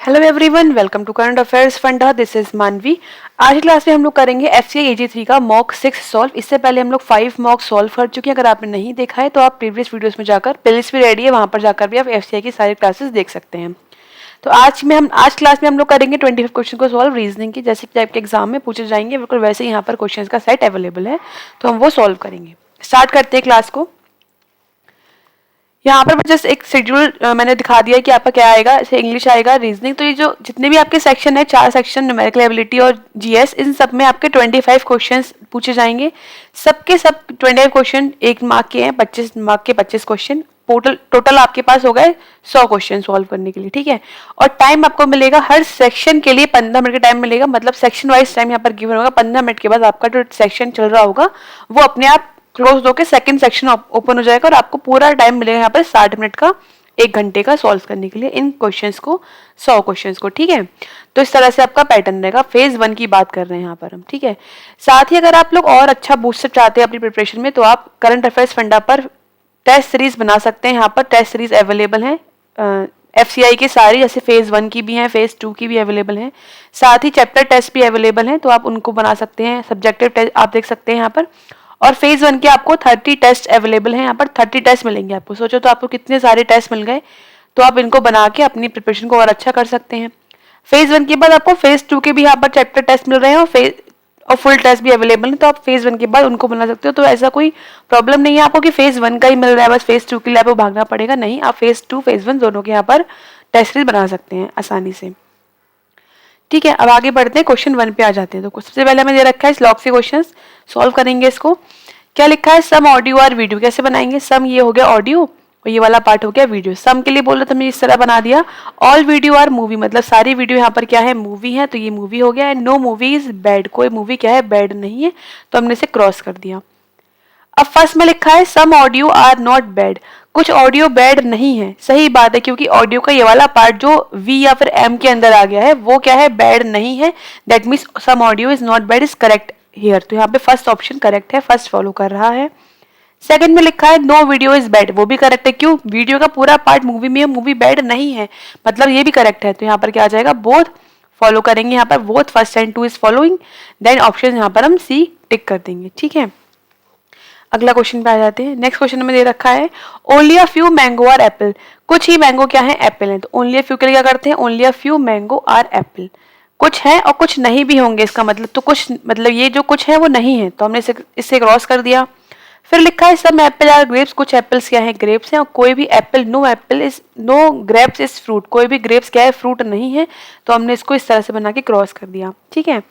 Hello everyone, welcome to current affairs funda. This is Manvi. आज की class में हम लोग करेंगे एफसीआई AG3 का मॉक 6 सॉल्व। इससे पहले हम लोग 5 मॉक सॉल्व कर चुके हैं। अगर आपने नहीं देखा है तो आप प्रीवियस वीडियोस में जाकर, प्लेलिस्ट भी रेडी है, वहां पर जाकर भी आप एफसीआई की सारी क्लासेस देख सकते हैं। तो आज क्लास में हम लोग करेंगे 25 क्वेश्चन को सॉल्व रीजनिंग की, जैसे टाइप के एग्जाम में पूछे जाएंगे बिल्कुल वैसे यहाँ पर क्वेश्चन का सेट अवेलेबल है, तो हम वो सॉल्व करेंगे। स्टार्ट करते हैं क्लास को। यहाँ पर जस्ट एक शेड्यूल मैंने दिखा दिया है कि आपका क्या आएगा। जैसे इंग्लिश आएगा, रीजनिंग। तो ये जो जितने भी आपके सेक्शन है, 4 सेक्शन, न्यूमेरिकल एबिलिटी और जीएस, इन सब में आपके 25 क्वेश्चंस पूछे जाएंगे। सबके सब 25 क्वेश्चन 1 मार्क के हैं, 25 मार्क के 25 क्वेश्चन। टोटल आपके पास हो गए 100 क्वेश्चन सॉल्व करने के लिए, ठीक है। और टाइम आपको मिलेगा हर सेक्शन के लिए 15 मिनट का टाइम मिलेगा, मतलब सेक्शन वाइज टाइम यहाँ पर गिवन होगा। 15 मिनट के बाद आपका जो सेक्शन चल रहा होगा वो अपने आप क्लोज होकर सेकंड सेक्शन ओपन हो जाएगा और आपको पूरा टाइम मिलेगा यहाँ पर 60 मिनट का, 1 घंटे का सॉल्व करने के लिए इन क्वेश्चंस को, 100 क्वेश्चंस को, ठीक है। तो इस तरह से आपका पैटर्न रहेगा। फेज 1 की बात कर रहे हैं यहाँ पर हम, ठीक है। साथ ही अगर आप लोग और अच्छा बूस्टर चाहते हैं अपनी प्रिपरेशन में, तो आप करंट अफेयर्स फंडा पर टेस्ट सीरीज बना सकते हैं। यहाँ पर टेस्ट सीरीज अवेलेबल है एफसीआई की सारी, जैसे फेज 1 की भी है, फेज 2 की भी अवेलेबल है। साथ ही चैप्टर टेस्ट भी अवेलेबल है, तो आप उनको बना सकते हैं। सब्जेक्टिव टेस्ट आप देख सकते हैं यहाँ पर। और फेज 1 के आपको 30 टेस्ट अवेलेबल हैं, यहाँ पर 30 टेस्ट मिलेंगे आपको। सोचो तो आपको कितने सारे टेस्ट मिल गए, तो आप इनको बना के अपनी प्रिपरेशन को और अच्छा कर सकते हैं। फेज 1 के बाद आपको फेज 2 के भी यहाँ पर चैप्टर टेस्ट मिल रहे हैं और फुल टेस्ट भी अवेलेबल है, तो आप फेज 1 के बाद उनको बना सकते हो। तो ऐसा कोई प्रॉब्लम नहीं है आपको कि फेज 1 का ही मिल रहा है बस फेज 2 के लिए आपको भागना पड़ेगा, नहीं। आप फेज 2 फेज 1 दोनों के यहाँ पर टेस्ट सीरीज बना सकते हैं आसानी से, ठीक है। अब आगे बढ़ते हैं, क्वेश्चन 1 पे आ जाते हैं। तो सबसे पहले हमें दे रखा है लॉग से क्वेश्चन, सॉल्व करेंगे इसको। क्या लिखा है, सम ऑडियो और वीडियो। कैसे बनाएंगे, सम ये हो गया ऑडियो और ये वाला पार्ट हो गया वीडियो। सम के लिए बोला तो हमने इस तरह बना दिया। ऑल वीडियो आर मूवी, मतलब सारी वीडियो यहाँ पर क्या है, मूवी है, तो ये मूवी हो गया। नो मूवी इज बैड, कोई मूवी क्या है, बैड नहीं है, तो हमने इसे क्रॉस कर दिया। अब फर्स्ट में लिखा है सम ऑडियो आर नॉट बैड, कुछ ऑडियो बैड नहीं है। सही बात है, क्योंकि ऑडियो का ये वाला पार्ट जो वी या फिर एम के अंदर आ गया है वो क्या है, बैड नहीं है। That means some audio is not bad is correct here. तो यहाँ पे फर्स्ट ऑप्शन करेक्ट है, फर्स्ट फॉलो कर रहा है। सेकंड में लिखा है नो वीडियो इज बैड, वो भी करेक्ट है। क्यों, वीडियो का पूरा पार्ट मूवी में है, मूवी बैड नहीं है, मतलब ये भी करेक्ट है। तो यहाँ पर क्या आ जाएगा, बोथ फॉलो करेंगे। यहाँ पर both first and 2 is following, then option यहाँ पर हम सी टिक कर देंगे, ठीक है। अगला क्वेश्चन पे आ जाते हैं। नेक्स्ट क्वेश्चन में दे रखा है only a few mango are apple, कुछ ही मैंगो क्या है, एप्पल है। तो ओनली अ फ्यू के लिए क्या करते हैं, only a few mango are apple, कुछ है और कुछ नहीं भी होंगे, इसका मतलब तो कुछ, मतलब ये जो कुछ है वो नहीं है, तो हमने इससे क्रॉस कर दिया। फिर लिखा है सम एप्पल आर ग्रेप्स, कुछ एप्पल्स क्या है, ग्रेप्स हैं। और कोई भी apple, no apple is, no grapes is fruit, कोई भी ग्रेप्स क्या है, फ्रूट नहीं है, तो हमने इसको इस तरह से बना के क्रॉस कर दिया, ठीक है।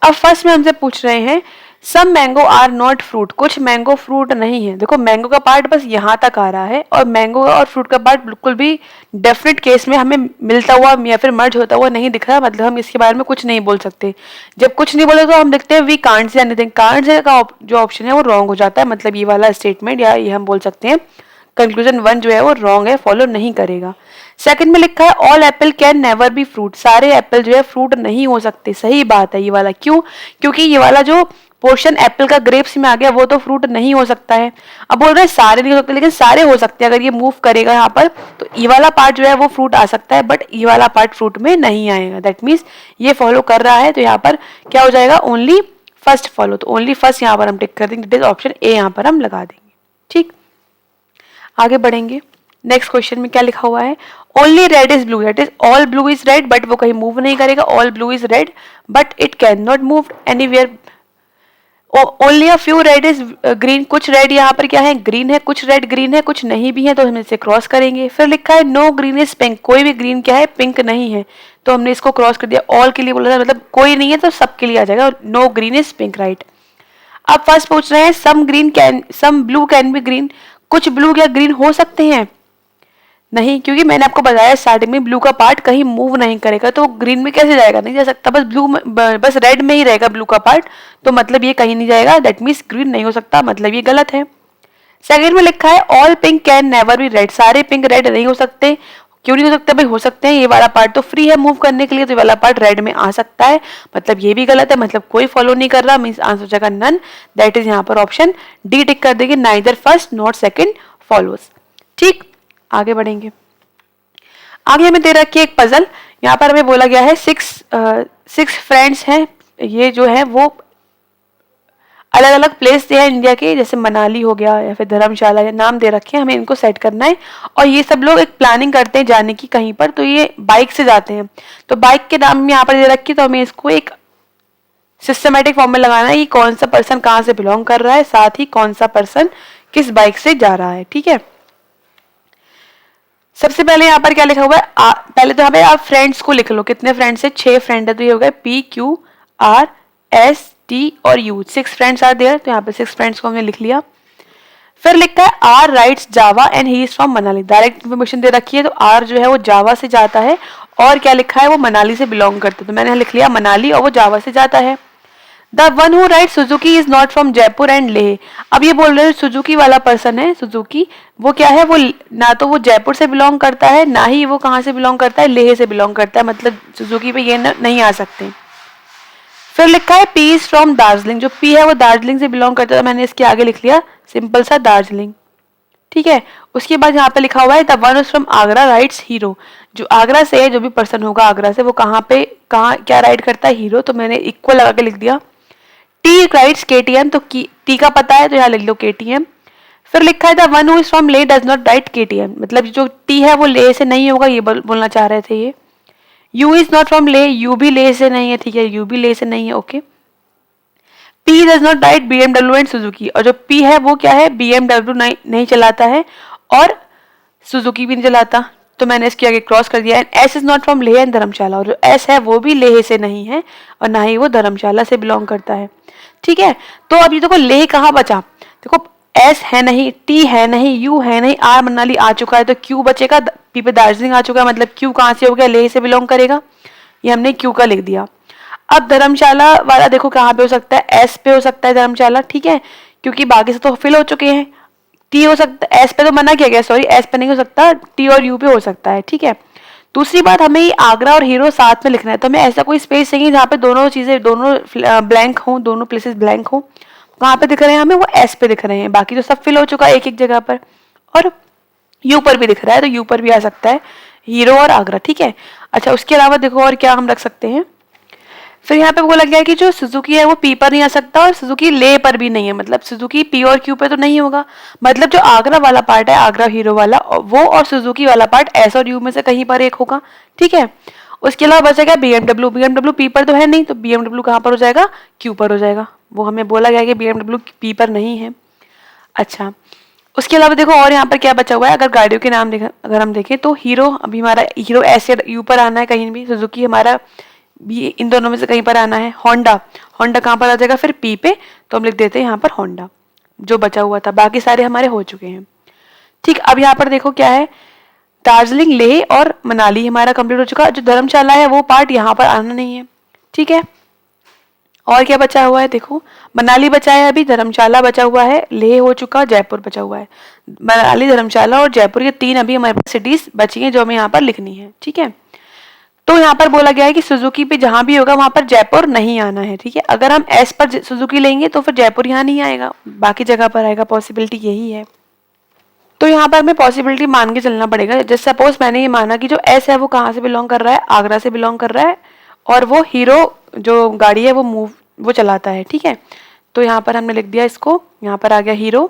अब फर्स्ट में हमसे पूछ रहे हैं सम मैंगो आर नॉट फ्रूट, कुछ मैंगो फ्रूट नहीं है। देखो मैंगो का पार्ट बस यहाँ तक आ रहा है और मैंगो और फ्रूट का पार्ट बिल्कुल भी डेफिनेट केस में हमें मिलता हुआ या फिर मर्ज होता हुआ नहीं दिख रहा, मतलब हम इसके बारे में कुछ नहीं बोल सकते। जब कुछ नहीं बोले तो हम लिखते हैं we can't say anything. Can't say का जो ऑप्शन है वो रॉन्ग हो जाता है, मतलब ये वाला स्टेटमेंट या ये हम बोल सकते हैं कंक्लूजन 1 जो है वो रॉन्ग है, फॉलो नहीं करेगा। सेकंड में लिखा है all Apple can never be fruit, सारे एप्पल जो है फ्रूट नहीं हो सकते। सही बात है ये वाला, क्यों, क्योंकि ये वाला जो पोर्शन एप्पल का ग्रेप्स में आ गया वो तो फ्रूट नहीं हो सकता है। अब बोल रहे हैं सारे नहीं हो सकते, लेकिन सारे हो सकते हैं। अगर ये मूव करेगा यहाँ पर तो ये वाला पार्ट जो है वो फ्रूट आ सकता है, बट ये वाला पार्ट फ्रूट में नहीं आएगा। दैट मीन्स ये फॉलो कर रहा है, तो यहाँ पर क्या हो जाएगा, ओनली फर्स्ट फॉलो। तो ओनली फर्स्ट यहाँ पर हम टिक कर देंगे, दैट इज ऑप्शन ए यहाँ पर हम लगा देंगे, ठीक। आगे बढ़ेंगे। नेक्स्ट क्वेश्चन में क्या लिखा हुआ है, only red is blue, that is all blue is red, but वो कहीं मूव नहीं करेगा। All blue is red but it can not move anywhere. Only a few red is green, कुछ रेड यहाँ पर क्या है, ग्रीन है, कुछ रेड ग्रीन है, कुछ नहीं भी है, तो हम इसे क्रॉस करेंगे। फिर लिखा है नो ग्रीन इज पिंक, कोई भी ग्रीन क्या है, पिंक नहीं है, तो हमने इसको क्रॉस कर दिया। ऑल के लिए बोला था, मतलब कोई नहीं है तो सब के लिए आ जाएगा, no green is pink, right. अब फर्स्ट पूछ रहे हैं some green can, some blue can be green, कुछ ब्लू क्या ग्रीन हो सकते हैं, नहीं, क्योंकि मैंने आपको बताया स्टार्टिंग में ब्लू का पार्ट कहीं मूव नहीं करेगा, तो ग्रीन में कैसे जाएगा, नहीं जा सकता। बस ब्लू बस रेड में ही रहेगा ब्लू का पार्ट, तो मतलब ये कहीं नहीं जाएगा, दैट मीन्स ग्रीन नहीं हो सकता, मतलब ये गलत है। सेकंड में लिखा है all pink can never be red, सारे पिंक रेड नहीं हो सकते। क्यों नहीं हो सकते भाई, हो सकते हैं, ये वाला पार्ट तो फ्री है मूव करने के लिए, तो ये वाला पार्ट रेड में आ सकता है, मतलब ये भी गलत है, मतलब कोई फॉलो नहीं कर रहा, मीन्स आंसर हो जाएगा नन। दैट इज यहाँ पर ऑप्शन डी टिक कर देंगे, neither first not second follows, ठीक। आगे बढ़ेंगे। आगे हमें दे रखी है एक पजल, यहाँ पर हमें बोला गया है 6 फ्रेंड्स हैं, ये जो है वो अलग अलग प्लेस से है इंडिया के, जैसे मनाली हो गया या फिर धर्मशाला, या नाम दे रखे हैं, हमें इनको सेट करना है। और ये सब लोग एक प्लानिंग करते हैं जाने की कहीं पर, तो ये बाइक से जाते हैं। तो बाइक के नाम यहाँ पर दे रखी है, तो हमें इसको एक सिस्टमेटिक फॉर्म में लगाना है कि कौन सा पर्सन कहाँ से बिलोंग कर रहा है, साथ ही कौन सा पर्सन किस बाइक से जा रहा है। ठीक है, सबसे पहले यहाँ पर क्या लिखा हुआ है, पहले तो यहाँ पे आप फ्रेंड्स को लिख लो, कितने फ्रेंड्स है, 6 फ्रेंड है, तो ये हो गए PQRST और U, 6 फ्रेंड्स आर देयर, तो यहाँ पे 6 फ्रेंड्स को हमने लिख लिया। फिर लिखता है R writes Java and he is from Manali, direct information दे रखी है, तो आर जो है वो जावा से जाता है, और क्या लिखा है, वो मनाली से बिलोंग करते, तो मैंने लिख लिया मनाली और वो जावा से जाता है। The one who right Suzuki is not from Jaipur and Leh, अब ये बोल रहे हैं सुजुकी वाला पर्सन है, सुजुकी वो क्या है, वो ना तो वो जयपुर से बिलोंग करता है, ना ही वो कहाँ से बिलोंग करता है, लेह से बिलोंग करता है, मतलब सुजुकी पे ये नहीं आ सकते। फिर लिखा है पी इज फ्रॉम दार्जिलिंग, जो पी है वो दार्जिलिंग से बिलोंग करता है, मैंने इसके आगे लिख लिया सिंपल सा दार्जिलिंग। ठीक है, उसके बाद यहाँ पे लिखा हुआ है the one is from Agra rights hero, जो आगरा से है, जो भी पर्सन होगा आगरा से, वो कहाँ क्या राइड करता है, हीरो, तो मैंने इक्वल लगा के लिख दिया। टी राइट्स KTM, तो टी का पता है तो यहाँ लिख लो KTM। फिर लिखा है the one who is from ले डज नॉट राइट KTM, मतलब जो टी है वो ले से नहीं होगा, ये बोलना चाह रहे थे ये। यू इज नॉट फ्रॉम ले, यू भी ले से नहीं है, ठीक है, यू भी ले से नहीं है, okay. P does not right BMW and Suzuki, और जो पी है वो क्या है, BMW नहीं चलाता है और सुजुकी भी नहीं चलाता, तो मैंने इसके आगे क्रॉस कर दिया। And S is not from Leh and Dharamshala, और जो एस है वो भी लेह से नहीं है और ना ही वो धर्मशाला से बिलोंग करता है। ठीक है, तो अभी देखो लेह कहाँ बचा, देखो एस है नहीं, टी है नहीं, यू है नहीं, आर मनाली आ चुका है, तो क्यू बचेगा, पी पे दार्जिलिंग आ चुका है, मतलब क्यू कहाँ से हो गया, लेह से बिलोंग करेगा, ये हमने क्यू का लिख दिया। अब धर्मशाला वाला देखो कहाँ पे हो सकता है, एस पे हो सकता है धर्मशाला, ठीक है, क्योंकि बाकी से तो फिल हो चुके हैं। टी हो सकता है, एस पे तो मना किया गया, सॉरी एस पे नहीं हो सकता, टी और यू पे हो सकता है। ठीक है, दूसरी बात, हमें आगरा और हीरो साथ में लिखना है, तो हमें ऐसा कोई स्पेस चाहिए जहाँ पे दोनों चीजें, दोनों ब्लैंक हो, दोनों प्लेसेस ब्लैंक हो, वहां पे दिख रहे हैं हमें, वो एस पे दिख रहे हैं, बाकी तो सब फिल हो चुका है एक एक जगह पर, और यू पर भी दिख रहा है, तो यू पर भी आ सकता है हीरो और आगरा। ठीक है, अच्छा उसके अलावा देखो और क्या हम रख सकते हैं। फिर यहाँ पे बोला गया है कि जो सुजुकी है वो पी पर नहीं आ सकता और सुजुकी ले पर भी नहीं है, मतलब सुजुकी पी और क्यू पे तो नहीं होगा, मतलब जो आगरा वाला पार्ट है, आगरा हीरो वाला, वो और सुजुकी वाला पार्ट एस और यू में से कहीं पर एक होगा। ठीक है, उसके अलावा बचेगा BMW पी पर तो है नहीं, तो BMW कहाँ पर हो जाएगा, क्यू पर हो जाएगा, वो हमें बोला गया कि BMW पी पर नहीं है। अच्छा, उसके अलावा देखो और यहाँ पर क्या बचा हुआ है, अगर गाड़ियों के नाम अगर हम देखें तो हीरो, अभी हमारा हीरो एस यू पर आना है कहीं भी, सुजुकी हमारा भी इन दोनों में से कहीं पर आना है। होंडा कहाँ पर आ जाएगा फिर पी पे, तो हम लिख देते हैं यहाँ पर होंडा, जो बचा हुआ था, बाकी सारे हमारे हो चुके हैं। ठीक, अब यहाँ पर देखो क्या है, दार्जिलिंग, लेह और मनाली हमारा कंप्लीट हो चुका, जो धर्मशाला है वो पार्ट यहाँ पर आना नहीं है। ठीक है, और क्या बचा हुआ है, देखो मनाली बचा है, अभी धर्मशाला बचा हुआ है, लेह हो चुका, जयपुर बचा हुआ है। मनाली, धर्मशाला और जयपुर, ये 3 अभी हमारे पास सिटीज बची हैं जो हमें यहाँ पर लिखनी है। ठीक है, तो यहाँ पर बोला गया है कि सुजुकी पे जहां भी होगा वहां पर जयपुर नहीं आना है। ठीक है, अगर हम एस पर सुजुकी लेंगे तो फिर जयपुर यहाँ नहीं आएगा, बाकी जगह पर आएगा, पॉसिबिलिटी यही है। तो यहाँ पर हमें पॉसिबिलिटी मान के चलना पड़ेगा, जैसे सपोज मैंने ये माना कि जो एस है वो कहाँ से बिलोंग कर रहा है, आगरा से बिलोंग कर रहा है, और वो हीरो जो गाड़ी है वो चलाता है। ठीक है, तो यहाँ पर हमने लिख दिया इसको, यहाँ पर आ गया हीरो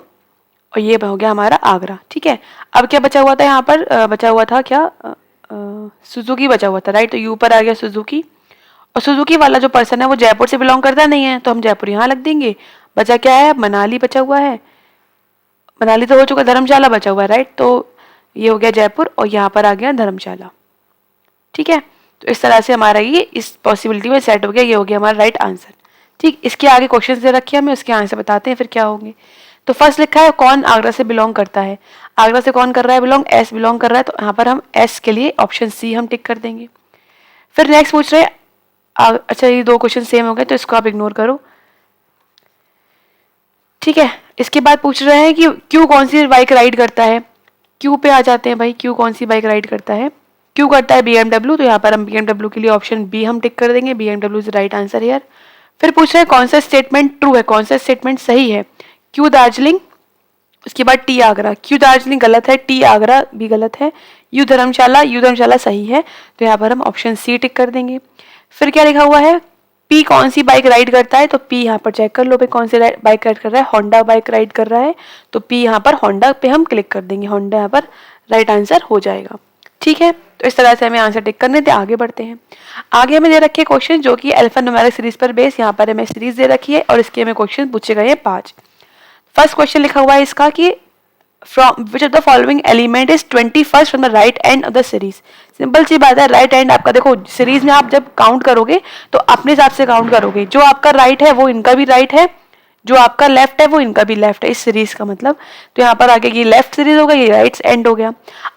और ये हो गया हमारा आगरा। ठीक है, अब क्या बचा हुआ था, यहाँ पर बचा हुआ था क्या, सुजुकी बचा हुआ था, राइट, तो यू पर आ गया सुजुकी, और सुजुकी वाला जो पर्सन है वो जयपुर से बिलोंग करता नहीं है, तो हम जयपुर यहाँ लग देंगे। बचा क्या है, मनाली बचा हुआ है, मनाली तो हो चुका, धर्मशाला बचा हुआ है, राइट, तो ये हो गया जयपुर और यहाँ पर आ गया धर्मशाला। ठीक है, तो इस तरह से हमारा ये इस पॉसिबिलिटी में सेट हो गया, ये हो गया हमारा राइट आंसर। ठीक, इसके आगे क्वेश्चन दे रखे हमें, उसके आंसर बताते हैं फिर क्या होंगे। तो फर्स्ट लिखा है कौन आगरा से बिलोंग करता है, आगरा से कौन कर रहा है बिलोंग, एस बिलोंग कर रहा है, तो यहाँ पर हम एस के लिए ऑप्शन सी हम टिक कर देंगे। फिर नेक्स्ट पूछ रहे हैं, अच्छा ये 2 क्वेश्चन सेम हो गए तो इसको आप इग्नोर करो। ठीक है, इसके बाद पूछ रहे हैं कि क्यू कौन सी बाइक राइड करता है, क्यू पे आ जाते हैं भाई, क्यू कौन सी बाइक राइड करता है, क्यू करता है BMW, तो यहाँ पर हम BMW के लिए ऑप्शन बी हम टिक कर देंगे, BMW is right answer here. फिर पूछ रहे हैं कौन सा स्टेटमेंट ट्रू है, कौन सा स्टेटमेंट सही है, क्यू दार्जिलिंग उसके बाद टी आगरा, क्यू दार्जिलिंग गलत है, टी आगरा भी गलत है, यू धर्मशाला सही है, तो यहाँ पर हम ऑप्शन सी टिक कर देंगे। फिर क्या लिखा हुआ है, पी कौन सी बाइक राइड करता है, तो पी यहाँ पर चेक कर लो भाई कौन सी बाइक राइड कर रहा है, होंडा बाइक राइड कर रहा है, तो पी यहाँ पर होंडा पे हम क्लिक कर देंगे, होंडा यहाँ पर राइट आंसर हो जाएगा। ठीक है, तो इस तरह से हमें आंसर टिक करने थे। आगे बढ़ते हैं। आगे हमें दे रखे हैं क्वेश्चन जो कि अल्फा न्यूमेरिक सीरीज पर बेस, यहाँ पर हमें सीरीज दे रखी है और इसके हमें क्वेश्चन पूछे गए हैं 5। फर्स्ट क्वेश्चन लिखा हुआ है इसका कि from which of the following element is 21st from the right end of the series. Simple सी बात है, राइट एंड आपका देखो सीरीज में आप जब काउंट करोगे तो अपने हिसाब से काउंट करोगे, जो आपका राइट है वो इनका भी राइट है, जो आपका लेफ्ट है वो इनका भी लेफ्ट है, इस सीरीज का मतलब। तो यहाँ पर आगे ये लेफ्ट सीरीज हो गया, ये राइट एंड हो गया।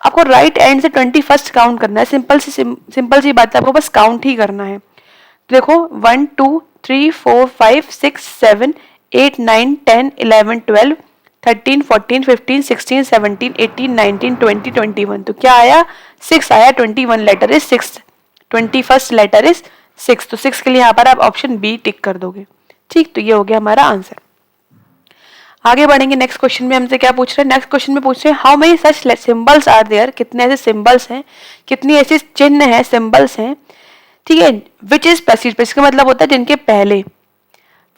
आपको राइट एंड से 21st काउंट करना है, सिंपल सी बात है, आपको बस काउंट ही करना है। तो देखो 1 2 3 4 5 6 7 8 9 10 11 12 13 14 15 16 17 18 19 20 21। तो क्या आया, 6 आया। 21 letter is 6, 21st letter is 6, तो 6 के लिए यहाँ पर आप ऑप्शन बी टिक कर दोगे। ठीक, तो ये हो गया हमारा आंसर। आगे बढ़ेंगे। नेक्स्ट क्वेश्चन में हमसे क्या पूछ रहे हैं, नेक्स्ट क्वेश्चन में पूछ रहे हैं how many such symbols are there, कितने ऐसे सिंबल्स हैं, कितनी ऐसी चिन्ह है, सिंबल्स हैं। ठीक है, विच इज प्रेसिडेड, इसका मतलब होता है जिनके पहले,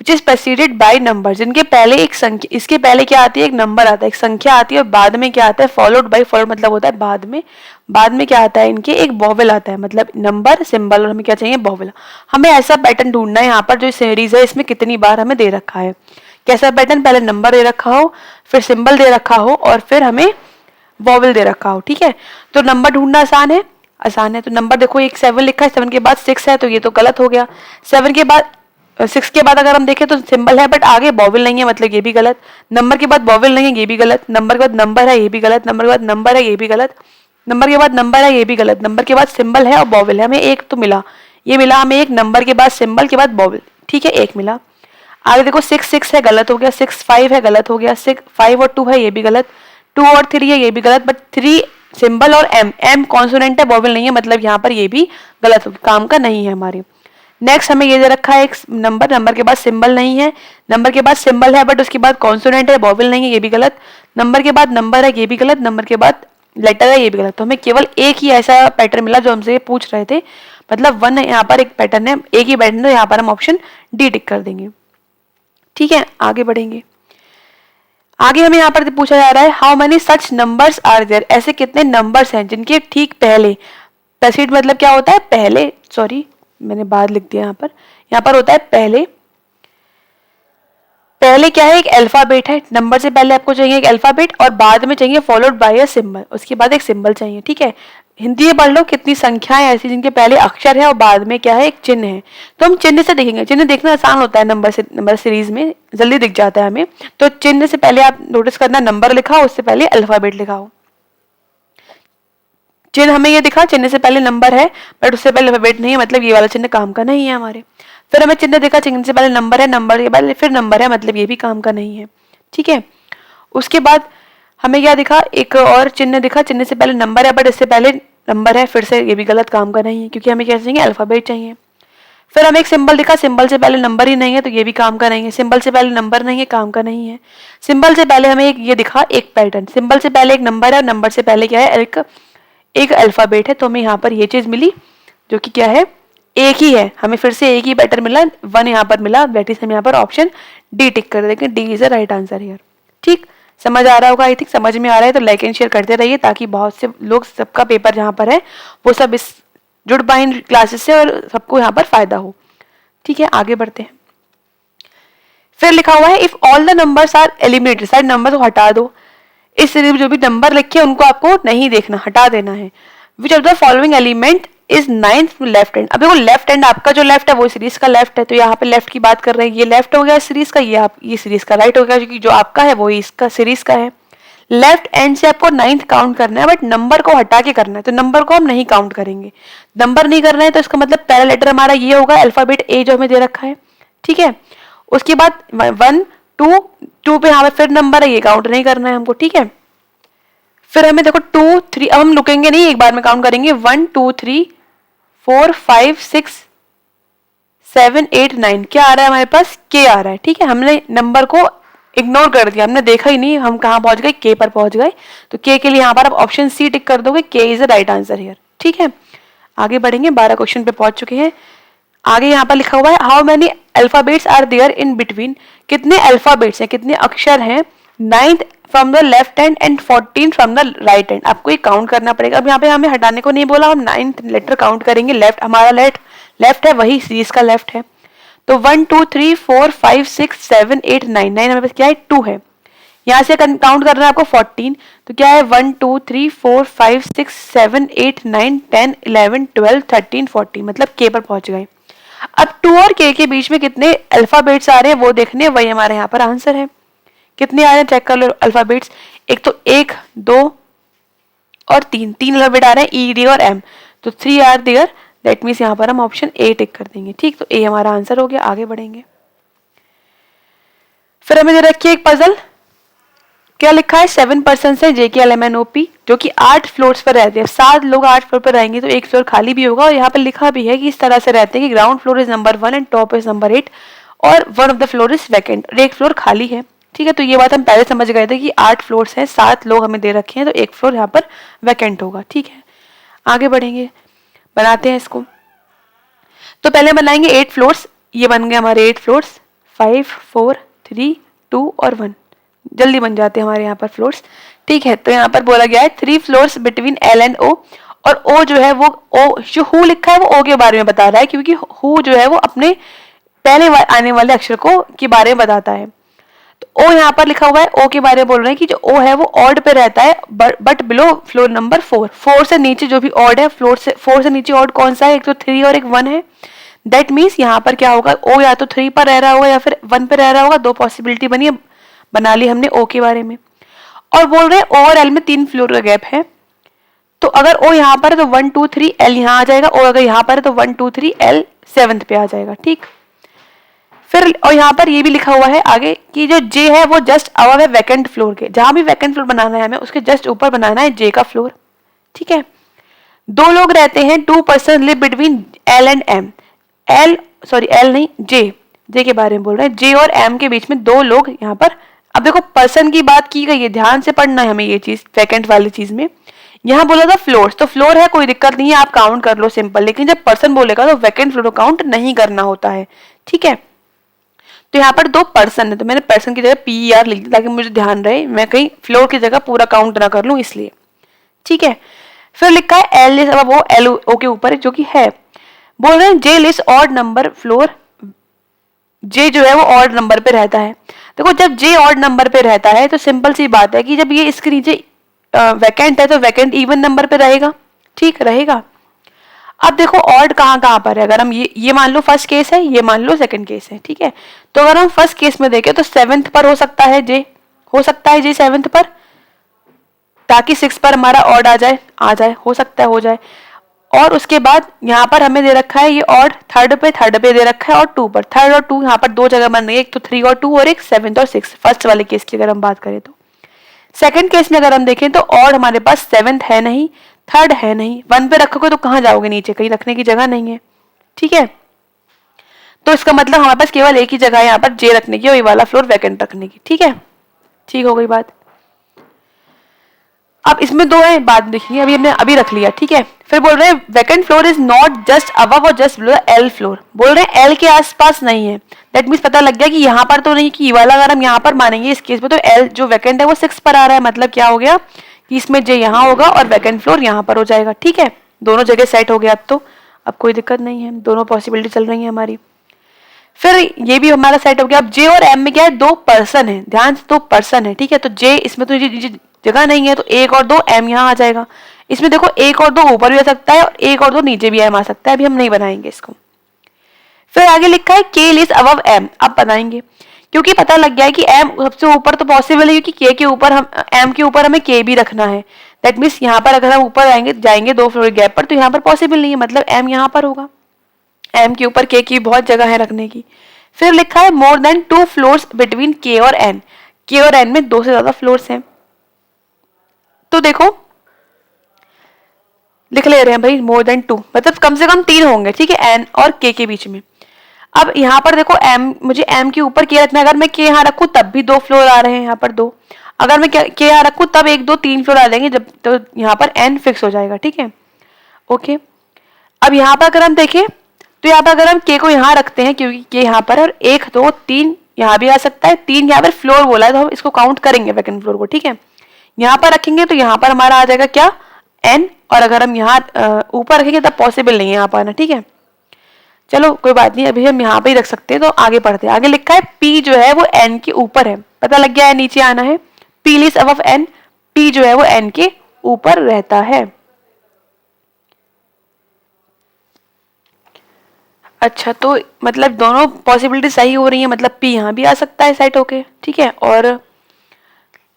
which is preceded by number, जिनके पहले एक संख्या, इसके पहले क्या आती है, एक नंबर आता है, एक संख्या आती है और बाद में क्या आता है, फॉलोड बाय, फॉलोड मतलब होता है बाद में क्या आता है, इनके एक वॉवेल आता है, मतलब नंबर सिंबल और हमें क्या चाहिए, वॉवेल। हमें ऐसा पैटर्न ढूंढना है यहाँ पर जो सीरीज है इसमें कितनी बार हमें दे रखा है। कैसा पैटर्न, पहले नंबर दे रखा हो, फिर सिंबल दे रखा हो और फिर हमें वॉवेल दे रखा हो। ठीक है, तो नंबर ढूंढना आसान है। तो नंबर देखो एक 7 लिखा है, 7 के बाद 6 है, तो ये तो गलत हो गया। 7 के बाद 6 के बाद अगर हम देखें तो सिंबल है बट आगे वॉवेल नहीं है, मतलब ये भी गलत। नंबर के बाद वॉवेल नहीं है, ये भी गलत। नंबर के बाद नंबर है, ये भी गलत। नंबर के बाद नंबर है, ये भी गलत। नंबर के बाद नंबर है, ये भी गलत। नंबर के बाद सिंबल है और वॉवेल है, हमें एक तो मिला, ये मिला हमें एक, नंबर के बाद सिंबल के बाद वॉवेल। ठीक है, एक मिला। आगे देखो 6 है, गलत हो गया। 6 5 है, गलत हो गया। 6 5 और 2 है, ये भी गलत। 2 और 3 है, ये भी गलत। बट 3 सिंबल और एम कॉन्सोनेंट है, वॉवेल नहीं है, मतलब यहाँ पर ये भी गलत हो गया, काम का नहीं है हमारे। नेक्स्ट हमें ये दे रखा है एक नंबर के बाद सिंबल नहीं है, नंबर के बाद सिंबल है बट उसके बाद कॉन्सोनेंट है, वॉवेल नहीं है, ये भी गलत। नंबर के बाद नंबर है, ये भी गलत। नंबर के बाद लेटर है, ये भी गलत। तो हमें केवल एक ही ऐसा पैटर्न मिला जो हमसे पूछ रहे थे, मतलब 1 यहाँ पर एक पैटर्न है, एक ही पैटर्न है, यहाँ पर हम ऑप्शन डी टिक कर देंगे। ठीक है, आगे बढ़ेंगे। आगे हमें यहाँ पर पूछा जा रहा है how many such numbers are there, ऐसे कितने नंबर्स हैं जिनके ठीक पहले, प्रेसिड मतलब क्या होता है, पहले, सॉरी मैंने बाद लिख दिया, यहाँ पर होता है पहले क्या है, एक अल्फाबेट है। नंबर से पहले आपको चाहिए एक अल्फाबेट और बाद में चाहिए फॉलोड बाय अ सिंबल, उसके बाद एक सिंबल चाहिए। ठीक है, हिंदी में पढ़ लो, कितनी संख्याएं ऐसी जिनके पहले अक्षर है और बाद में क्या है, एक चिन्ह है। तो हम चिन्ह से देखेंगे, चिन्ह देखना आसान होता है, नंबर सीरीज में जल्दी दिख जाता है हमें। तो चिन्ह से पहले आप नोटिस करना, नंबर लिखा हो उससे पहले अल्फाबेट लिखा हो। चिन्ह हमें ये दिखा, चिन्ह से पहले नंबर है बट उससे पहले अल्फाबेट नहीं है, मतलब ये वाला चिन्ह काम का नहीं है हमारे। फिर हमें चिन्ह दिखा, चिन्ह से पहले नंबर है, नंबर के बाद फिर नंबर है, मतलब ये भी काम का नहीं है। ठीक है, उसके बाद हमें क्या दिखा, एक और चिन्ह दिखा, चिन्ह से पहले नंबर है बट इससे पहले नंबर है, फिर से ये भी गलत, काम का नहीं है, क्योंकि हमें क्या चाहिए, अल्फाबेट चाहिए। फिर हमें एक सिंबल दिखा, सिंबल से पहले नंबर ही नहीं है, तो ये भी काम का नहीं है। सिंबल से पहले नंबर नहीं है, काम का नहीं है। सिंबल से पहले हमें एक ये दिखा, एक पैटर्न, सिंबल से पहले एक नंबर है और नंबर से पहले क्या है, एक अल्फाबेट है। तो हमें यहाँ पर ये चीज मिली जो कि क्या है, एक ही है, हमें फिर से एक ही पैटर्न मिला, 1 यहाँ पर मिला, दैट इज हम यहाँ पर ऑप्शन डी टिक कर देंगे, D is the right answer here. ठीक, समझ आ रहा होगा, आई थिंक समझ में आ रहा है, तो लाइक एंड शेयर करते रहिए ताकि बहुत से लोग, सबका पेपर जहाँ पर है वो सब इस जुड़ पाए इन क्लासेस से और सबको यहाँ पर फायदा हो। ठीक है, आगे बढ़ते हैं। फिर लिखा हुआ है if all the numbers are eliminated, सारे नंबर को हटा दो, इस सीरीज में जो भी नंबर लिखे उनको आपको नहीं देखना, हटा देना है। विच of the following element is 9th left hand. अब देखो लेफ्ट हैंड आपका जो लेफ्ट है वो सीरीज का लेफ्ट है, तो यहाँ पे लेफ्ट की बात कर रहे हैं, ये लेफ्ट हो गया सीरीज का, ये सीरीज का राइट हो गया, क्योंकि जो आपका है वो इसका सीरीज का है। लेफ्ट एंड से आपको 9th काउंट करना है बट नंबर को हटा के करना है, तो नंबर को हम नहीं काउंट करेंगे। नंबर नहीं करना है तो इसका मतलब पहला लेटर हमारा ये होगा, अल्फाबेट ए जो हमें दे रखा है। ठीक है, उसके बाद 1 2 पे यहाँ पे फिर नंबर है, ये काउंट नहीं करना है हमको। ठीक है, फिर हमें देखो 2 3, अब हम रुकेंगे नहीं, एक बार में काउंट करेंगे, 1 2 3 4 5 6 7 8 9, क्या आ रहा है हमारे पास, के आ रहा है। ठीक है, हमने नंबर को इग्नोर कर दिया, हमने देखा ही नहीं, हम कहाँ पहुंच गए, के पर पहुंच गए। तो के के लिए यहाँ पर आप ऑप्शन सी टिक कर दोगे, के is the right answer here. ठीक है, आगे बढ़ेंगे, 12 क्वेश्चन पे पहुंच चुके हैं। आगे यहाँ पर लिखा हुआ है how many alphabets are there in between, कितने अल्फाबेट्स हैं, कितने अक्षर हैं 9th from the left hand and 14 from the right hand. आपको ये काउंट करना पड़ेगा। अब यहाँ पे हमें हटाने को नहीं बोला, हम 9th लेटर काउंट करेंगे। लेफ्ट हमारा लेफ्ट है, वही सीरीज का लेफ्ट है। तो 1 2 3 4 5 6 7 8 9, 9 हमारे पास क्या है 2 है। यहाँ से काउंट करना है आपको 14, तो क्या है 1 2 3 4 5 6 7 8 9 10 11 12 13 14, मतलब के पर पहुंच गए। अब 2 और के बीच में कितने अल्फाबेट्स आ रहे हैं वो देखने, वही हमारे यहाँ पर आंसर है। कितने आ रहे हैं चेक कर लो अल्फाबेट्स। एक तो 1 2 और 3 अल्फाबेट आ रहे हैं, ई डी और एम, तो 3 आर देयर, दैट मीन्स यहाँ पर हम ऑप्शन ए टिक कर देंगे। ठीक, तो ए हमारा आंसर हो गया। आगे बढ़ेंगे, फिर हमें दे रखी है एक पजल। क्या लिखा है 7 पर्सन है JKLMNOP, जो कि 8 फ्लोर्स पर रहते हैं। 7 लोग 8 फ्लोर पर रहेंगे तो एक फ्लोर खाली भी होगा। और यहाँ पर लिखा भी है कि इस तरह से रहते हैं कि ground floor is number 1 and top is number 8 और one of the floor is vacant, और एक फ्लोर खाली है। ठीक है, तो ये बात हम पहले समझ गए थे कि 8 फ्लोर्स हैं, 7 लोग हमें दे रखे हैं, तो एक फ्लोर यहाँ पर वैकेंट होगा। ठीक है, आगे बढ़ेंगे, बनाते हैं इसको। तो पहले बनाएंगे 8 फ्लोर्स, ये बन गए हमारे 8 फ्लोर्स, 5 4 3 2 और 1, जल्दी बन जाते हैं हमारे यहाँ पर फ्लोर्स। ठीक है, तो यहाँ पर बोला गया है 3 floors between L and O, और O जो है वो O जो हु लिखा है वो O के बारे में बता रहा है, क्योंकि हु जो है वो अपने पहले आने वाले अक्षर को के बारे में बताता है। तो O यहाँ पर लिखा हुआ है, O के बारे में बोल रहे हैं कि जो O है वो ऑड पे रहता है, बट बिलो फ्लोर नंबर 4, 4 से नीचे जो भी ऑड है, 4 से नीचे ऑड कौन सा है, एक तो 3 और एक 1 है। दैट मीन्स यहाँ पर क्या होगा, O या तो 3 पर रह रहा होगा या फिर 1 पे रह रहा होगा। 2 पॉसिबिलिटी बनी, बना ली हमने O के बारे में। और बोल रहे हैं O और L में 3 फ्लोर का गैप है, तो अगर O यहाँ पर है तो 1 2 3 L यहाँ आ जाएगा, और अगर यहाँ पर है तो 1 2 3 L 7th पे आ जाएगा। ठीक, फिर और यहाँ पर ये भी लिखा हुआ है आगे कि जो J है वो जस्ट अबव है वैकेंट फ्लोर के, जहां भी वैकेंट फ्लोर बनाना है हमें उसके जस्ट ऊपर बनाना है J का फ्लोर। ठीक है, 2 लोग रहते हैं, 2 person live between L and M, L नहीं J के बारे में बोल रहे हैं। J और M के बीच में 2 लोग यहाँ पर। अब देखो पर्सन की बात की गई है, ध्यान से पढ़ना है हमें ये चीज, वैकेंट वाली चीज में। यहाँ बोला था फ्लोर्स, तो फ्लोर है कोई दिक्कत नहीं है, आप काउंट कर लो सिंपल, लेकिन जब पर्सन बोलेगा तो वैकेंट फ्लोर काउंट नहीं करना होता है। ठीक है, तो यहाँ पर 2 पर्सन है, तो मैंने पर्सन की जगह PER लिख दिया ताकि मुझे ध्यान रहे, मैं कहीं फ्लोर की जगह पूरा काउंट ना कर लूं इसलिए। ठीक है, फिर लिखा है L अब वो LO के ऊपर है जो कि है। बोल रहे हैं J list odd number floor, J जो है वो ऑड नंबर पे रहता है। देखो जब J ऑड नंबर पे रहता है तो सिंपल सी बात है कि जब ये इसके नीचे वैकेंट है तो वैकेंट इवन नंबर पे रहेगा। ठीक रहेगा। अब देखो ऑड कहाँ कहाँ पर है, अगर हम ये मान लो फर्स्ट केस है, ये मान लो सेकंड केस है। ठीक है, तो अगर हम फर्स्ट केस में देखें तो 7th पर हो सकता है J, हो सकता है J 7th पर, ताकि 6 पर हमारा ऑड आ जाए, हो सकता है हो जाए। और उसके बाद यहाँ पर हमें दे रखा है ये ऑड थर्ड पे दे रखा है, और 2 पर, थर्ड और 2 यहाँ पर 2 जगह बन रही है, एक तो 3 और 2 और एक 7th और 6, फर्स्ट वाले केस की अगर हम बात करें तो। सेकंड केस में अगर हम देखें तो ऑड हमारे पास 7th है नहीं, थर्ड है नहीं, 1 पे रखोगे तो कहाँ जाओगे, नीचे कहीं रखने की जगह नहीं है। ठीक है, तो इसका मतलब हमारे पास केवल एक ही जगह है यहाँ पर J रखने की, और ये वाला फ्लोर वैकेंट रखने की। ठीक है, ठीक हो गई बात। अब इसमें 2 है, बाद देखिए, अभी हमने अभी रख लिया। ठीक है, फिर बोल रहे हैं vacant floor is not just above और जस्ट बिलो L फ्लोर, बोल रहे हैं L के आसपास नहीं है। दैट मीन्स पता लग गया कि यहाँ पर तो नहीं, कि वाला अगर हम यहाँ पर मानेंगे इस केस में तो L जो वैकेंट है वो 6 पर आ रहा है, मतलब क्या हो गया कि इसमें J यहाँ होगा और वैकेंट फ्लोर यहाँ पर हो जाएगा। ठीक है, दोनों जगह सेट हो गया। अब कोई दिक्कत नहीं है, दोनों पॉसिबिलिटी चल रही है हमारी। फिर ये भी हमारा सेट हो गया। अब J और M में क्या है, 2 पर्सन है, ध्यान से 2 पर्सन है। ठीक है, तो J इसमें तो जगह नहीं है, तो 1 और 2 M यहाँ आ जाएगा। इसमें देखो 1 और 2 ऊपर भी आ सकता है और 1 और 2 नीचे भी M आ सकता है, अभी हम नहीं बनाएंगे इसको। फिर आगे लिखा है K लिस्ट अबव M, अब बनाएंगे, क्योंकि पता लग गया है कि M सबसे ऊपर तो पॉसिबल है, क्योंकि K के ऊपर हम M के ऊपर हमें K भी रखना है। दैट मीन्स यहाँ पर अगर हम ऊपर जाएंगे 2 फ्लोर गैप पर, तो यहाँ पर पॉसिबल नहीं है, मतलब M यहाँ पर होगा। M के ऊपर K की बहुत जगह है रखने की। फिर लिखा है more than 2 floors between K और N, K और N में 2 से ज्यादा फ्लोर्स हैं। तो देखो लिख ले रहे हैं भाई मोर देन 2, मतलब कम से कम 3 होंगे। ठीक है, N और K के बीच में। अब यहाँ पर देखो m, मुझे m के ऊपर k रखना है। अगर मैं k यहाँ रखूँ तब भी 2 फ्लोर आ रहे हैं, यहाँ पर 2। अगर मैं k यहाँ रखूँ तब 1 2 3 फ्लोर आ जाएंगे, जब तो यहाँ पर n फिक्स हो जाएगा, ठीक है। ओके, अब यहाँ पर अगर हम देखें तो यहाँ पर अगर हम k को यहाँ रखते हैं, क्योंकि k यहाँ पर, और 1 2 3 यहाँ भी आ सकता है, 3 यहाँ पर फ्लोर बोला है तो हम इसको काउंट करेंगे वैकेंट फ्लोर को, ठीक है। यहाँ पर रखेंगे तो यहाँ पर हमारा आ जाएगा क्या, n, और अगर हम यहाँ ऊपर रखेंगे तब पॉसिबल नहीं है यहाँ पर आना, ठीक है। चलो कोई बात नहीं, अभी हम यहाँ पे ही रख सकते हैं। तो आगे पढ़ते हैं। आगे लिखा है p जो है वो n के ऊपर है, पता लग गया है, नीचे आना है। p list above n, p जो है वो n के ऊपर रहता है। अच्छा, तो मतलब दोनों पॉसिबिलिटी सही हो रही है, मतलब p यहाँ भी आ सकता है सेट होके, ठीक है। और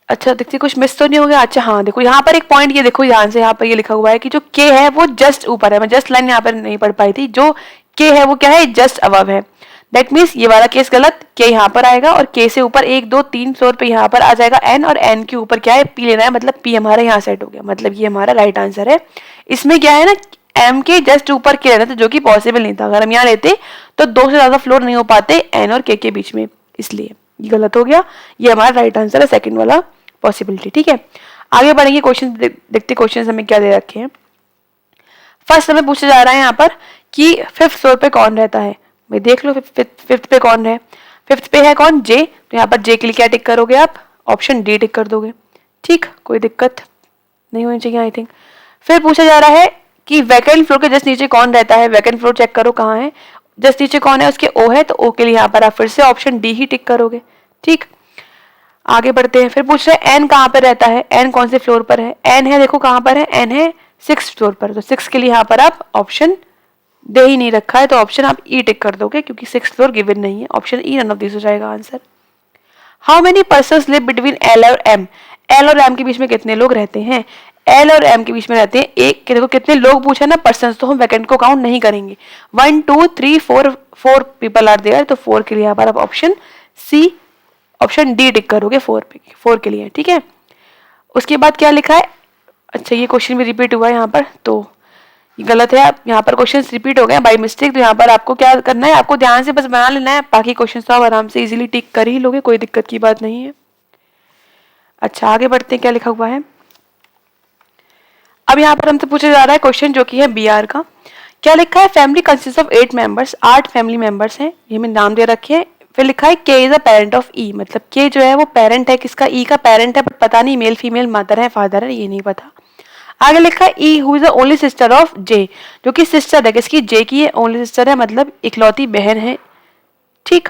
अच्छा देखते कुछ मिस तो नहीं हो गया। अच्छा हाँ, देखो यहाँ पर एक पॉइंट, ये देखो ध्यान से, यहाँ पर ये लिखा हुआ है कि जो k है वो जस्ट ऊपर है। मैं जस्ट लाइन यहाँ पर नहीं पढ़ पाई थी। जो k है वो क्या है, जस्ट अबव है। दैट मीन्स ये वाला केस गलत, k यहाँ पर आएगा और k से ऊपर 1 2 3 फ्लोर पे यहाँ पर आ जाएगा n, और n के ऊपर क्या है, p लेना है, मतलब p हमारा यहाँ सेट हो गया, मतलब ये हमारा राइट आंसर है। इसमें क्या है ना, m के जस्ट ऊपर k लेना था, जो कि पॉसिबल नहीं था। अगर हम यहाँ लेते तो 2 से ज्यादा फ्लोर नहीं हो पाते n और k के बीच में, इसलिए ये गलत हो गया। ये हमारा राइट आंसर है, सेकंड वाला पॉसिबिलिटी, ठीक है। आगे बढ़ेंगे, क्वेश्चन देखते क्वेश्चन हमें क्या दे रखे हैं। फर्स्ट हमें पूछा जा रहा है यहाँ पर कि 5th फ्लोर पे कौन रहता है। भाई देख लो 5th पे कौन है। 5th पे है कौन, जे। तो यहाँ पर जे के लिए क्या टिक करोगे आप, ऑप्शन डी टिक कर दोगे, ठीक, कोई दिक्कत नहीं होनी चाहिए आई थिंक। फिर पूछा जा रहा है कि वैकेंट फ्लोर के जस्ट नीचे कौन रहता है। वैकेंट फ्लोर चेक करो कहाँ है, जस्ट नीचे कौन है, उसके ओ है, तो ओ के लिए यहाँ पर आप फिर से ऑप्शन डी ही टिक करोगे, ठीक। आगे बढ़ते हैं। फिर पूछ रहे हैं एन कहाँ पर रहता है, एन कौन से फ्लोर पर है। एन है, देखो कहाँ पर है, एन है 6th फ्लोर पर, तो 6 के लिए यहाँ पर आप ऑप्शन दे ही नहीं रखा है, तो ऑप्शन आप ई टिक कर दोगे, क्योंकि 6th फ्लोर गिवन नहीं है। Option E none of this हो जाएगा answer. How many persons live between L और एम। एल और एम के बीच में कितने लोग रहते हैं। एल और एम के बीच में रहते हैं एक, देखो कितने लोग पूछे ना, पर्सन्स, तो हम वैकेंट को काउंट नहीं करेंगे। 1 2 3 4 4 पीपल आर देयर, तो 4 के लिए यहाँ पर आप ऑप्शन सी, ऑप्शन डी टिक करोगे 4 के लिए, ठीक है। उसके बाद क्या लिखा है, अच्छा ये क्वेश्चन भी रिपीट हुआ है यहाँ पर, तो ये गलत है। आप यहाँ पर क्वेश्चन रिपीट हो गए बाय मिस्टेक, तो यहाँ पर आपको क्या करना है, आपको ध्यान से बस बना लेना है, बाकी क्वेश्चन तो आप आराम से इजीली टिक कर ही लोगे, कोई दिक्कत की बात नहीं है। अच्छा आगे बढ़ते हैं, क्या लिखा हुआ है। अब यहाँ पर हमसे पूछा जा रहा है क्वेश्चन जो कि है बी आर का। क्या लिखा है, family consist of 8 members, 8 family members हैं, ये मैंने नाम दे रखे हैं। फिर लिखा है के इज अ पेरेंट ऑफ ई, मतलब के जो है वो पेरेंट है किसका, ई का पेरेंट है, बट पता नहीं मेल फीमेल, मदर है फादर है, ये नहीं पता। आगे लिखा है E who is the only sister of J, जो कि सिस्टर है किसकी, जे की, है ओनली सिस्टर है, मतलब इकलौती बहन है, ठीक।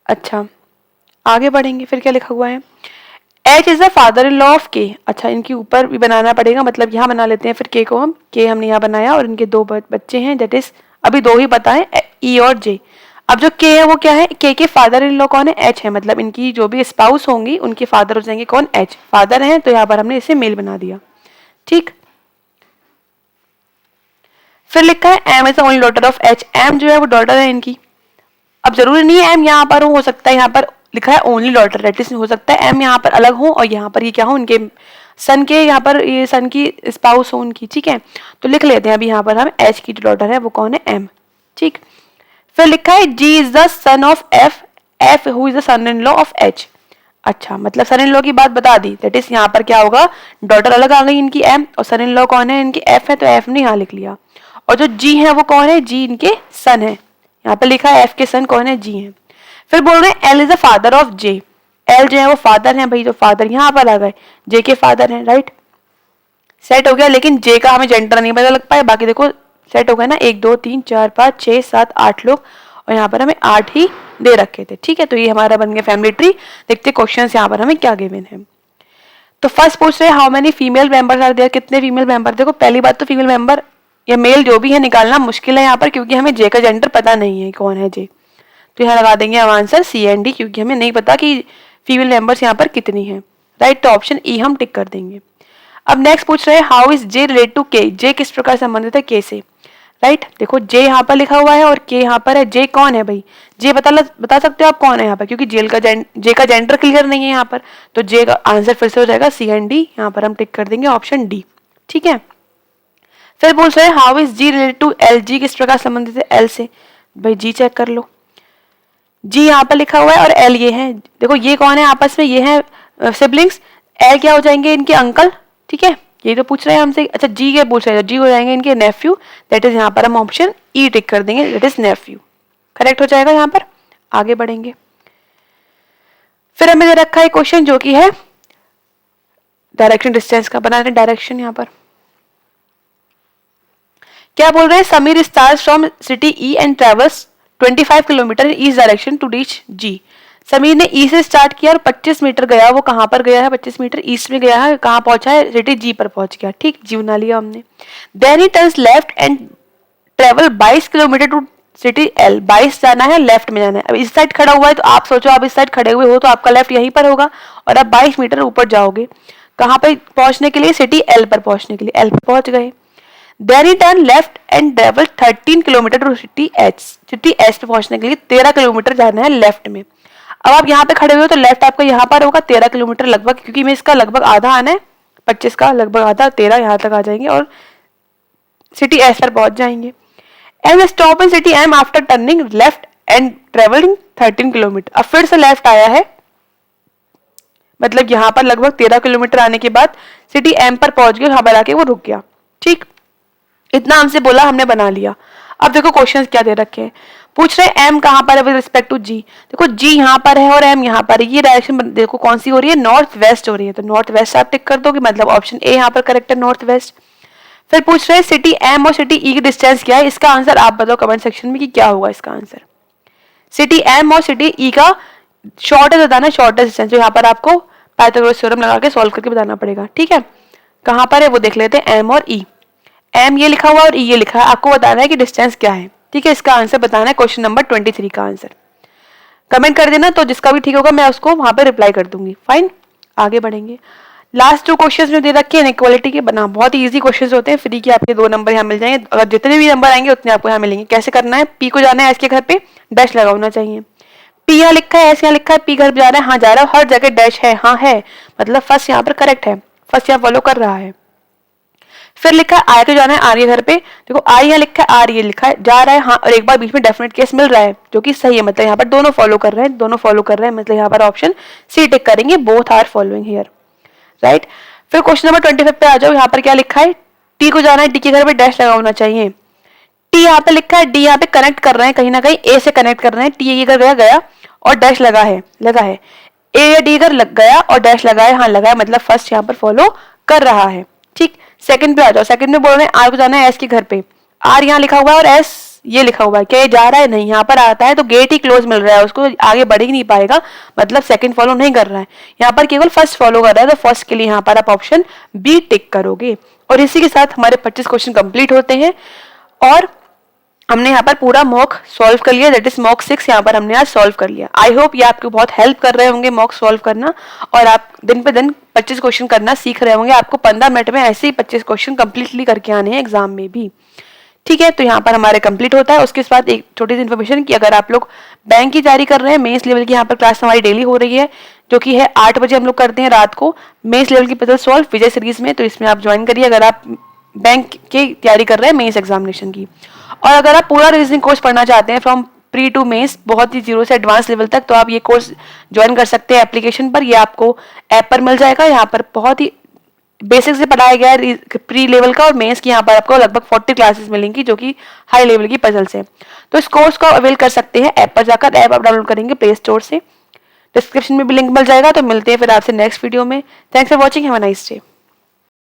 अच्छा आगे बढ़ेंगे, फिर क्या लिखा हुआ है, H is the father in law of के। अच्छा इनके ऊपर भी बनाना पड़ेगा, मतलब यहाँ बना लेते हैं फिर के को हम, के हमने यहाँ बनाया, और इनके 2 बच्चे हैं, दैट इज अभी 2 ही पता है, ई और जे। अब जो के है वो क्या है, के फादर इन लॉ कौन है, एच है, मतलब इनकी जो भी स्पाउस होंगी उनके फादर हो जाएंगे कौन, एच, फादर हैं, तो यहाँ पर हमने इसे मेल बना दिया, ठीक। फिर लिखा है M is the only daughter of H, M जो है वो डॉटर है इनकी। अब जरूरी नहीं है एम यहाँ पर हो सकता है यहाँ पर लिखा है ओनली डॉटर, दैट इज हो सकता है एम यहाँ पर अलग हो और यहाँ पर ये क्या हो, उनके सन के, यहाँ पर ये सन की स्पाउस हो उनकी, ठीक है। तो लिख लेते हैं अभी यहाँ पर हम, एच की जो डॉटर है वो कौन है, एम, ठीक। फिर लिखा है G is the son of F, F who is the son in law of H. अच्छा मतलब सन इन लॉ की बात बता दी, दैट इज यहाँ पर क्या होगा, डॉटर अलग आ गई इनकी एम, और सन इन लॉ कौन है इनकी, एफ है, तो एफ ने यहाँ लिख लिया। और जो जी है वो कौन है, जी इनके सन है, यहाँ पर लिखा है एफ के सन कौन है, जी है। फिर बोल रहे हैं L is the father of J, L जो है वो फादर है, भाई जो फादर यहाँ पर आ गए, जे के फादर हैं, राइट, सेट हो गया। लेकिन जे का हमें जेंडर नहीं पता लग पाया, बाकी देखो सेट हो गया ना, 1 2 3 4 5 6 7 8 लोग, और यहाँ पर हमें 8 ही दे रखे थे, ठीक है। तो ये हमारा बन गया फैमिली ट्री। देखते क्वेश्चन यहाँ पर हमें क्या गिवन है। तो फर्स्ट पूछ रहे हैं how many female members are there, कितने फीमेल मेंबर। देखो पहली बात तो फीमेल मेंबर या मेल जो भी है निकालना मुश्किल है यहाँ पर, क्योंकि हमें जे का जेंडर पता नहीं है कौन है जे, तो यहाँ लगा देंगे हम आंसर सी एंड डी, क्योंकि हमें नहीं पता कि फीमेल मेंबर्स यहाँ पर कितनी है, राइट। तो ऑप्शन ई हम टिक कर देंगे। अब नेक्स्ट पूछ रहे हैं how is J relate to K, J किस प्रकार संबंधित है के से, राइट। देखो जे यहाँ पर लिखा हुआ है और के यहाँ पर है, जे कौन है भाई, जे बता सकते हो आप कौन है यहाँ पर, क्योंकि जे का जेंडर क्लियर नहीं है यहाँ पर, तो जे का आंसर फिर से हो जाएगा सी एंड डी, यहाँ पर हम टिक कर देंगे ऑप्शन डी, ठीक है। फिर पूछ रहे हैं how is G related to L, G किस प्रकार संबंधित है एल से। भाई जी चेक कर लो, जी यहाँ पर लिखा हुआ है और एल ये है। देखो ये कौन है आपस में, ये है सिबलिंग्स। एल क्या हो जाएंगे, इनके अंकल। ठीक है, ये तो पूछ रहे हैं हमसे। अच्छा जी क्या पूछ रहे हैं, जी हो जाएंगे इनके नेफ्यू। दैट इज यहाँ पर हम ऑप्शन ई टिक कर देंगे, दैट इज नेफ्यू। करेक्ट हो जाएगा यहाँ पर। आगे बढ़ेंगे। फिर हमें दे रखा है क्वेश्चन जो कि है डायरेक्शन डिस्टेंस का। बना रहे डायरेक्शन यहाँ पर। क्या बोल रहे हैं, Sameer start from city E and travels 25 kilometre in east direction to reach G. Sameer ने ई से स्टार्ट किया और 25 मीटर गया। वो कहां पर गया है, 25 मीटर ईस्ट में गया है। कहां पहुंचा है, सिटी जी पर पहुंच गया। ठीक, जी बना लिया हमने। Then he turns left and travel 22 kilometre to city L. 22 जाना है, लेफ्ट में जाना है। अब इस साइड खड़ा हुआ है तो आप सोचो, आप इस साइड खड़े हुए हो तो आपका लेफ्ट यहीं पर होगा और आप 22 मीटर ऊपर जाओगे। कहां पर पहुंचने के लिए, सिटी एल पर पहुंचने के लिए। एल पर पहुंच गए। Then he turned left and traveled 13 kilometre to city H. City H पे पहुंचने के लिए 13 किलोमीटर जाना है लेफ्ट में। अब आप यहाँ पे खड़े हुए हो तो लेफ्ट आपका यहाँ पर होगा 13 किलोमीटर लगभग, क्योंकि मैं इसका लगभग आधा आना है, 25 का लगभग आधा, 13 यहाँ तक आ जाएंगे और सिटी एच पर पहुंच जाएंगे। And stop in city M after turning left and travelling 13 kilometre. अब फिर से लेफ्ट आया है, मतलब यहाँ पर लगभग 13 किलोमीटर आने के बाद सिटी एम पर पहुंच गया, यहाँ पर आके वो रुक गया। ठीक, इतना हमसे बोला, हमने बना लिया। अब देखो क्वेश्चंस क्या दे रखे हैं। पूछ रहे हैं एम कहां पर है विद रिस्पेक्ट टू जी। देखो जी यहां पर है और एम यहां पर है। ये डायरेक्शन देखो कौन सी हो रही है, नॉर्थ वेस्ट हो रही है। तो नॉर्थ वेस्ट आप टिक कर दोगे, मतलब ऑप्शन ए यहां पर करेक्ट है, नॉर्थ वेस्ट। फिर पूछ रहे हैं सिटी एम और सिटी ई की डिस्टेंस क्या है। इसका आंसर आप बताओ कमेंट सेक्शन में कि क्या होगा इसका आंसर। सिटी एम और सिटी ई का शॉर्टेस्ट बताना, शॉर्टेस्ट डिस्टेंस जो यहाँ पर आपको पाइथागोरस थ्योरम लगा के सॉल्व करके बताना पड़ेगा। ठीक है, कहां पर है वो देख लेते हैं, एम और ई। एम ये लिखा हुआ और ई ये लिखा है, आपको बताना है कि डिस्टेंस क्या है। ठीक है, इसका आंसर बताना है क्वेश्चन नंबर 23 का आंसर। कमेंट कर देना, तो जिसका भी ठीक होगा मैं उसको वहां पे रिप्लाई कर दूंगी। फाइन, आगे बढ़ेंगे। लास्ट 2 क्वेश्चंस जो दे रखे हैं इनइक्वालिटी के, बना बहुत ही इजी क्वेश्चंस होते हैं। फ्री के आपके 2 नंबर यहाँ मिल जाएंगे। अगर जितने भी नंबर आएंगे उतने आपको यहाँ मिलेंगे। कैसे करना है, पी को जाना है, एस के घर पे डैश लगा होना चाहिए। पी यहाँ लिखा है, एस यहाँ लिखा है, पी घर पे जा रहा है, हाँ जा रहा है, हर जगह डैश है, हाँ है, मतलब फर्स्ट यहाँ पर करेक्ट है, फर्स्ट यहाँ फॉलो कर रहा है। फिर लिखा है आई को जाना है आर के घर पे। देखो आई यहाँ लिखा है, आर ये लिखा है, जा रहा है हाँ, और एक बार बीच में डेफिनेट केस मिल रहा है जो कि सही है, मतलब यहाँ पर दोनों फॉलो कर रहे हैं, दोनों फॉलो कर रहे हैं, मतलब यहाँ पर ऑप्शन सी टिक करेंगे, both are following here, right. फिर क्वेश्चन नंबर 25 पे आ जाओ। यहाँ पर क्या लिखा है, टी को जाना है, डी के घर पे डैश लगा होना चाहिए। टी यहाँ पे लिखा है, डी यहाँ पे कनेक्ट कर रहे हैं, कहीं ना कहीं ए से कनेक्ट कर रहे हैं। टी ये घर गया गया और डैश लगा है, ए या डी घर लग गया और डैश लगा है, हाँ लगा है, मतलब फर्स्ट यहाँ पर फॉलो कर रहा है। ठीक, सेकंड पे आ जाओ। सेकंड में बोल रहे हैं आर को जाना है एस के घर पे। आर यहाँ लिखा हुआ है और एस ये लिखा हुआ है, क्या ये जा रहा है, नहीं, यहाँ पर आता है तो गेट ही क्लोज मिल रहा है उसको, आगे बढ़ ही नहीं पाएगा, मतलब सेकंड फॉलो नहीं कर रहा है, यहाँ पर केवल फर्स्ट फॉलो कर रहा है। तो फर्स्ट के लिए यहाँ पर आप ऑप्शन बी टिक करोगे। और इसी के साथ हमारे 25 क्वेश्चन कंप्लीट होते हैं और हमने यहाँ पर पूरा मॉक सॉल्व कर लिया, दैट इज मॉक 6 यहाँ पर हमने आज सॉल्व कर लिया। आई होप ये आपको बहुत हेल्प कर रहे होंगे मॉक सॉल्व करना, और आप दिन पे दिन 25 क्वेश्चन करना सीख रहे होंगे। आपको 15 मिनट में ऐसे ही 25 क्वेश्चन कंप्लीटली करके आने हैं एग्जाम में भी। ठीक है, तो यहाँ पर हमारे कंप्लीट होता है। उसके बाद एक छोटी सी इन्फॉर्मेशन कि अगर आप लोग बैंक की तैयारी कर रहे हैं, मेंस लेवल की यहाँ पर क्लास हमारी डेली हो रही है, जो कि है 8 बजे हम लोग करते हैं रात को, मेंस लेवल की पजल सॉल्व विजय सीरीज में। तो इसमें आप ज्वाइन करिए अगर आप बैंक की तैयारी कर रहे हैं मेंस एग्जामिनेशन की। और अगर आप पूरा रीजनिंग कोर्स पढ़ना चाहते हैं फ्रॉम प्री टू मेंस, बहुत ही 0 से एडवांस लेवल तक, तो आप ये कोर्स ज्वाइन कर सकते हैं एप्लीकेशन पर। ये आपको ऐप पर मिल जाएगा। यहाँ पर बहुत ही बेसिक से पढ़ाया गया है प्री लेवल का, और मेंस की यहाँ पर आपको लगभग 40 क्लासेस मिलेंगी जो कि हाई लेवल की पजल्स हैं। तो इस कोर्स को अवेल कर सकते हैं ऐप पर जाकर। ऐप आप डाउनलोड करेंगे प्ले स्टोर से, डिस्क्रिप्शन में भी लिंक मिल जाएगा। तो मिलते हैं फिर आपसे नेक्स्ट वीडियो में। Thanks for watching, have a nice day.